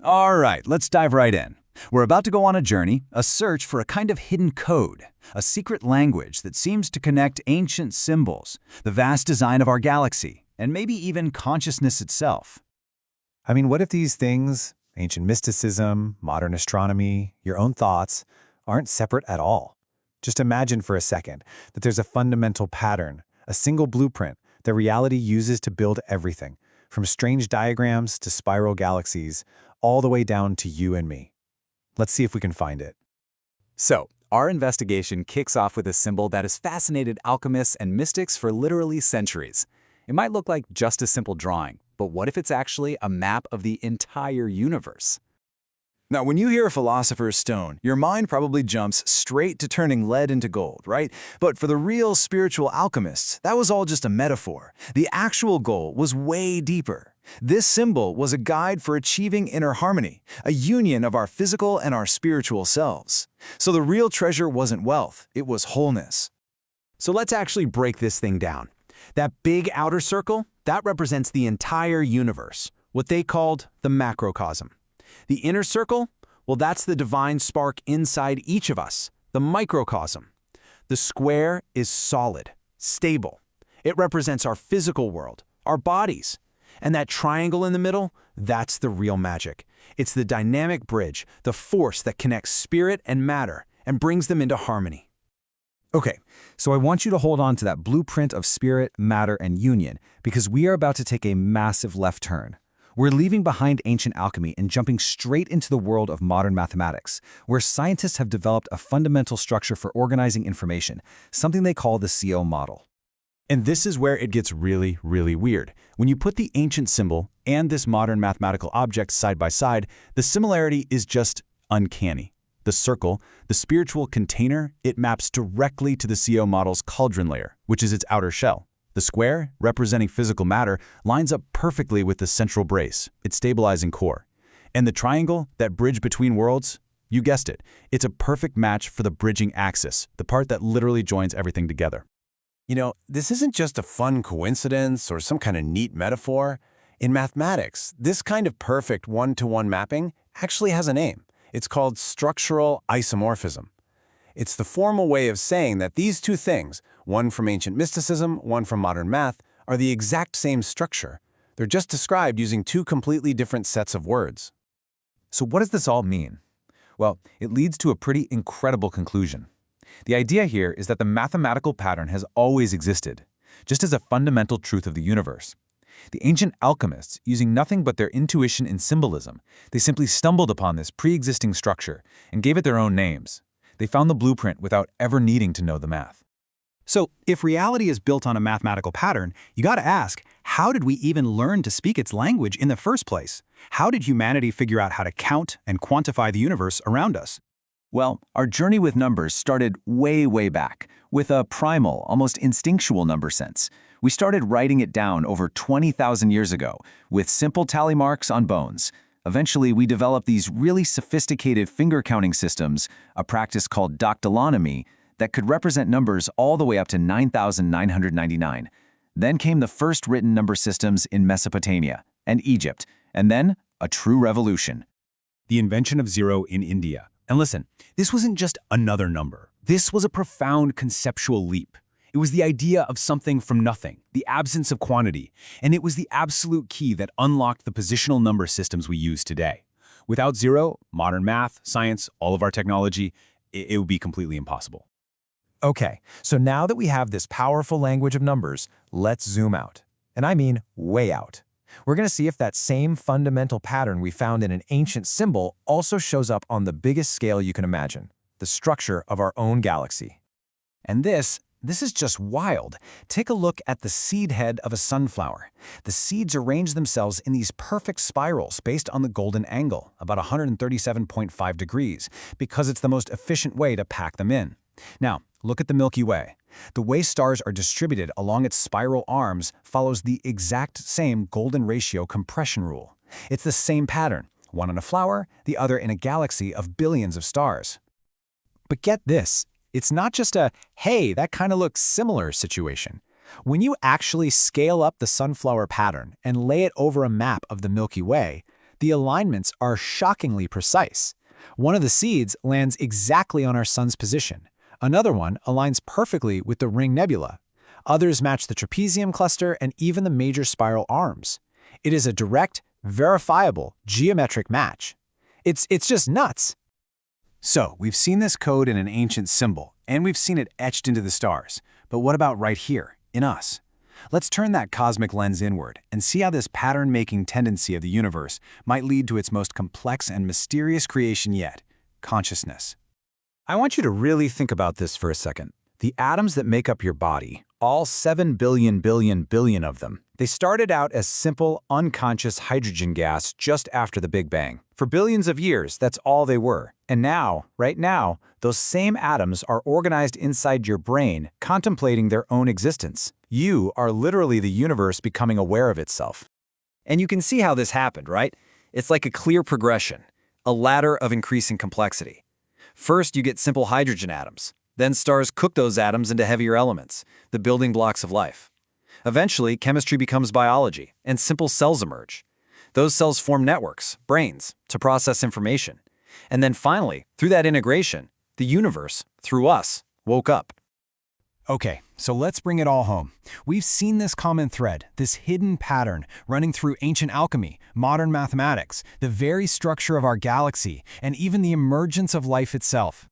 All right, let's dive right in. We're about to go on a journey, a search for a kind of hidden code, a secret language that seems to connect ancient symbols, the vast design of our galaxy, and maybe even consciousness itself. I mean, what if these things, ancient mysticism, modern astronomy, your own thoughts, aren't separate at all? Just imagine for a second that there's a fundamental pattern, a single blueprint that reality uses to build everything, from strange diagrams to spiral galaxies, all the way down to you and me. Let's see if we can find it. So, our investigation kicks off with a symbol that has fascinated alchemists and mystics for literally centuries. It might look like just a simple drawing, but what if it's actually a map of the entire universe? Now, when you hear a philosopher's stone, your mind probably jumps straight to turning lead into gold, right? But for the real spiritual alchemists, that was all just a metaphor. The actual goal was way deeper. This symbol was a guide for achieving inner harmony, a union of our physical and our spiritual selves. So the real treasure wasn't wealth, it was wholeness. So let's actually break this thing down. That big outer circle, that represents the entire universe, what they called the macrocosm. The inner circle, well, that's the divine spark inside each of us, the microcosm. The square is solid, stable. It represents our physical world, our bodies. And that triangle in the middle, that's the real magic. It's the dynamic bridge, the force that connects spirit and matter and brings them into harmony. Okay, so I want you to hold on to that blueprint of spirit, matter, and union, because we are about to take a massive left turn. We're leaving behind ancient alchemy and jumping straight into the world of modern mathematics, where scientists have developed a fundamental structure for organizing information, something they call the C.O.R.E. model. And this is where it gets really, really weird. When you put the ancient symbol and this modern mathematical object side by side, the similarity is just uncanny. The circle, the spiritual container, it maps directly to the C.O.R.E. model's cauldron layer, which is its outer shell. The square, representing physical matter, lines up perfectly with the central brace, its stabilizing core. And the triangle, that bridge between worlds, you guessed it, it's a perfect match for the bridging axis, the part that literally joins everything together. You know, this isn't just a fun coincidence or some kind of neat metaphor. In mathematics, this kind of perfect one-to-one mapping actually has a name. It's called structural isomorphism. It's the formal way of saying that these two things, one from ancient mysticism, one from modern math, are the exact same structure. They're just described using two completely different sets of words. So what does this all mean? Well, it leads to a pretty incredible conclusion. The idea here is that the mathematical pattern has always existed, just as a fundamental truth of the universe. The ancient alchemists, using nothing but their intuition and symbolism, they simply stumbled upon this pre-existing structure and gave it their own names. They found the blueprint without ever needing to know the math. So, if reality is built on a mathematical pattern, you gotta ask, how did we even learn to speak its language in the first place? How did humanity figure out how to count and quantify the universe around us? Well, our journey with numbers started way, way back, with a primal, almost instinctual number sense. We started writing it down over 20,000 years ago, with simple tally marks on bones. Eventually, we developed these really sophisticated finger-counting systems, a practice called dactylonomy, that could represent numbers all the way up to 9,999. Then came the first written number systems in Mesopotamia and Egypt, and then a true revolution. The invention of zero in India. And listen, this wasn't just another number. This was a profound conceptual leap. It was the idea of something from nothing, the absence of quantity, and it was the absolute key that unlocked the positional number systems we use today. Without zero, modern math, science, all of our technology, it would be completely impossible. Okay, so now that we have this powerful language of numbers, let's zoom out. And I mean way out. We're going to see if that same fundamental pattern we found in an ancient symbol also shows up on the biggest scale you can imagine, the structure of our own galaxy. And this is just wild. Take a look at the seed head of a sunflower. The seeds arrange themselves in these perfect spirals based on the golden angle, about 137.5 degrees, because it's the most efficient way to pack them in. Now, look at the Milky Way. The way stars are distributed along its spiral arms follows the exact same golden ratio compression rule. It's the same pattern, one in a flower, the other in a galaxy of billions of stars. But get this, it's not just a, hey, that kind of looks similar situation. When you actually scale up the sunflower pattern and lay it over a map of the Milky Way, The alignments are shockingly precise. One of the seeds lands exactly on our sun's position. Another one aligns perfectly with the Ring Nebula. Others match the trapezium cluster and even the major spiral arms. It is a direct, verifiable geometric match. It's just nuts. So, we've seen this code in an ancient symbol, and we've seen it etched into the stars. But what about right here, in us? Let's turn that cosmic lens inward and see how this pattern-making tendency of the universe might lead to its most complex and mysterious creation yet, consciousness. I want you to really think about this for a second. The atoms that make up your body, all 7 billion of them, they started out as simple, unconscious hydrogen gas just after the Big Bang. For billions of years, that's all they were. And now, right now, those same atoms are organized inside your brain, contemplating their own existence. You are literally the universe becoming aware of itself. And you can see how this happened, right? It's like a clear progression, a ladder of increasing complexity. First, you get simple hydrogen atoms. Then stars cook those atoms into heavier elements, the building blocks of life. Eventually, chemistry becomes biology, and simple cells emerge. Those cells form networks, brains, to process information. And then finally, through that integration, the universe, through us, woke up. Okay, so let's bring it all home. We've seen this common thread, this hidden pattern running through ancient alchemy, modern mathematics, the very structure of our galaxy, and even the emergence of life itself.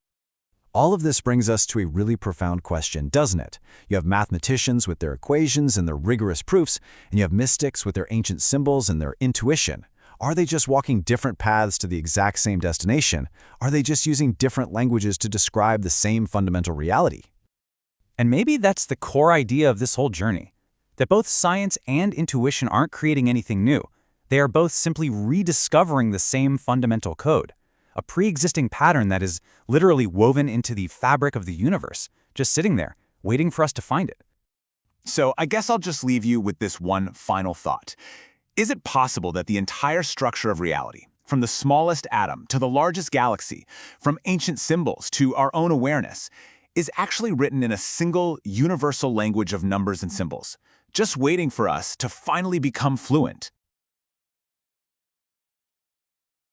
All of this brings us to a really profound question, doesn't it? You have mathematicians with their equations and their rigorous proofs, and you have mystics with their ancient symbols and their intuition. Are they just walking different paths to the exact same destination? Are they just using different languages to describe the same fundamental reality? And maybe that's the core idea of this whole journey, that both science and intuition aren't creating anything new. They are both simply rediscovering the same fundamental code, a pre-existing pattern that is literally woven into the fabric of the universe, just sitting there, waiting for us to find it. So I guess I'll just leave you with this one final thought. Is it possible that the entire structure of reality, from the smallest atom to the largest galaxy, from ancient symbols to our own awareness, is actually written in a single universal language of numbers and symbols, just waiting for us to finally become fluent?